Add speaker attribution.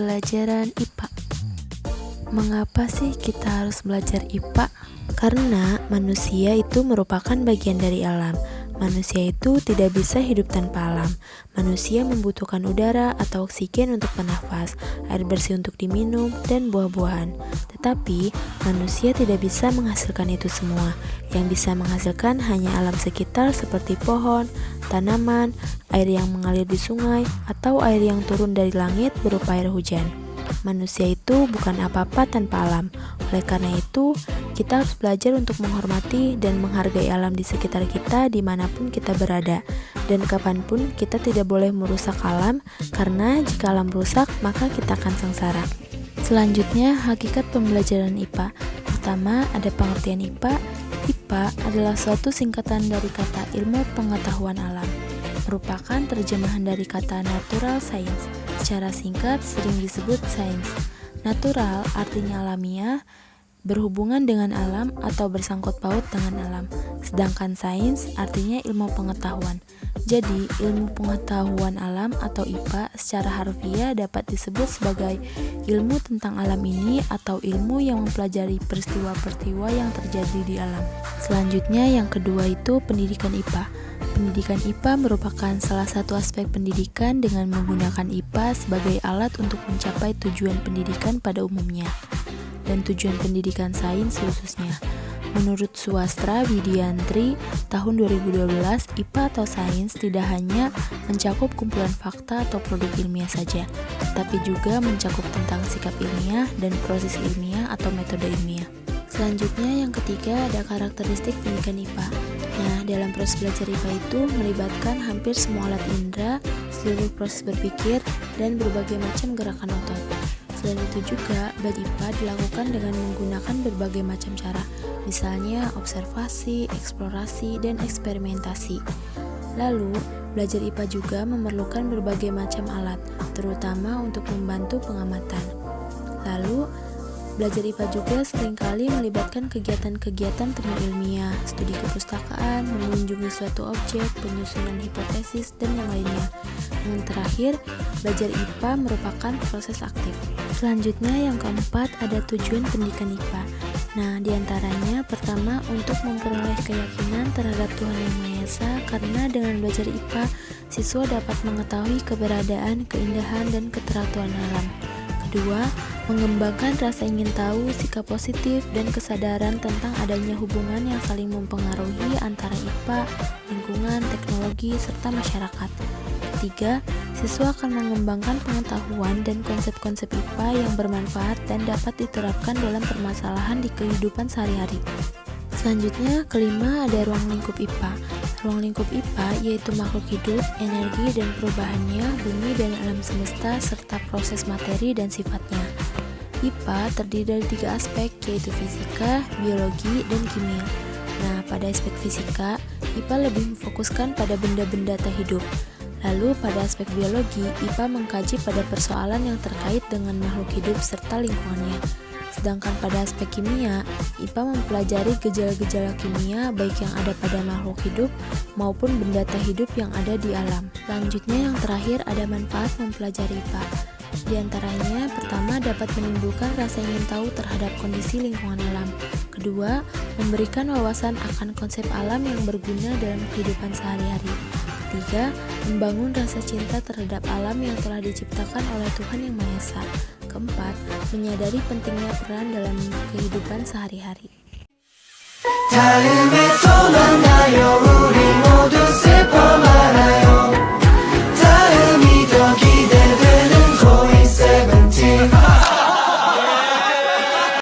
Speaker 1: pembelajaran IPA. Mengapa sih kita harus belajar IPA? Karena manusia itu merupakan bagian dari alam. Manusia itu tidak bisa hidup tanpa alam. Manusia membutuhkan udara atau oksigen untuk bernafas, air bersih untuk diminum, dan buah-buahan. Tetapi, manusia tidak bisa menghasilkan itu semua. Yang bisa menghasilkan hanya alam sekitar seperti pohon, tanaman, air yang mengalir di sungai, atau air yang turun dari langit berupa air hujan. Manusia itu bukan apa-apa tanpa alam. Oleh karena itu, kita harus belajar untuk menghormati dan menghargai alam di sekitar kita dimanapun kita berada. Dan kapanpun kita tidak boleh merusak alam, karena jika alam rusak, maka kita akan sengsara. Selanjutnya, hakikat pembelajaran IPA. Pertama, ada pengertian IPA. IPA adalah suatu singkatan dari kata ilmu pengetahuan alam. Merupakan terjemahan dari kata natural science. Secara singkat sering disebut sains. Natural artinya alamiah, berhubungan dengan alam atau bersangkut paut dengan alam. Sedangkan sains artinya ilmu pengetahuan. Jadi, ilmu pengetahuan alam atau IPA secara harfiah dapat disebut sebagai ilmu tentang alam ini atau ilmu yang mempelajari peristiwa-peristiwa yang terjadi di alam. Selanjutnya yang kedua itu pendidikan IPA. Pendidikan IPA merupakan salah satu aspek pendidikan dengan menggunakan IPA sebagai alat untuk mencapai tujuan pendidikan pada umumnya dan tujuan pendidikan sains khususnya. Menurut Suastra Widiantri tahun 2012, IPA atau sains tidak hanya mencakup kumpulan fakta atau produk ilmiah saja, tetapi juga mencakup tentang sikap ilmiah dan proses ilmiah atau metode ilmiah. Selanjutnya yang ketiga ada karakteristik pendidikan IPA. Nah, dalam proses belajar IPA itu melibatkan hampir semua alat indera, seluruh proses berpikir, dan berbagai macam gerakan otot. Selain itu juga, belajar IPA dilakukan dengan menggunakan berbagai macam cara, misalnya observasi, eksplorasi, dan eksperimentasi. Lalu, belajar IPA juga memerlukan berbagai macam alat, terutama untuk membantu pengamatan. Lalu, belajar IPA juga seringkali melibatkan kegiatan-kegiatan temu ilmiah, studi kepustakaan, mengunjungi suatu objek, penyusunan hipotesis, dan yang lainnya. Yang terakhir, belajar IPA merupakan proses aktif. Selanjutnya yang keempat ada tujuan pendidikan IPA. Nah, diantaranya pertama untuk memperoleh keyakinan terhadap Tuhan Yang Maha Esa, karena dengan belajar IPA, siswa dapat mengetahui keberadaan, keindahan, dan keteraturan alam. Kedua, mengembangkan rasa ingin tahu, sikap positif, dan kesadaran tentang adanya hubungan yang saling mempengaruhi antara IPA, lingkungan, teknologi, serta masyarakat. Ketiga, siswa akan mengembangkan pengetahuan dan konsep-konsep IPA yang bermanfaat dan dapat diterapkan dalam permasalahan di kehidupan sehari-hari. Selanjutnya, kelima ada ruang lingkup IPA. Ruang lingkup IPA yaitu makhluk hidup, energi dan perubahannya, bumi dan alam semesta, serta proses materi dan sifatnya. IPA terdiri dari 3 aspek, yaitu fisika, biologi, dan kimia. Nah, pada aspek fisika, IPA lebih memfokuskan pada benda-benda tak hidup. Lalu, pada aspek biologi, IPA mengkaji pada persoalan yang terkait dengan makhluk hidup serta lingkungannya. Sedangkan pada aspek kimia, IPA mempelajari gejala-gejala kimia baik yang ada pada makhluk hidup maupun benda tak hidup yang ada di alam. Selanjutnya yang terakhir ada manfaat mempelajari IPA. Di antaranya, pertama dapat menimbulkan rasa ingin tahu terhadap kondisi lingkungan alam. Kedua, memberikan wawasan akan konsep alam yang berguna dalam kehidupan sehari-hari. Ketiga, membangun rasa cinta terhadap alam yang telah diciptakan oleh Tuhan Yang Maha Esa. Keempat, menyadari pentingnya peran dalam kehidupan sehari-hari.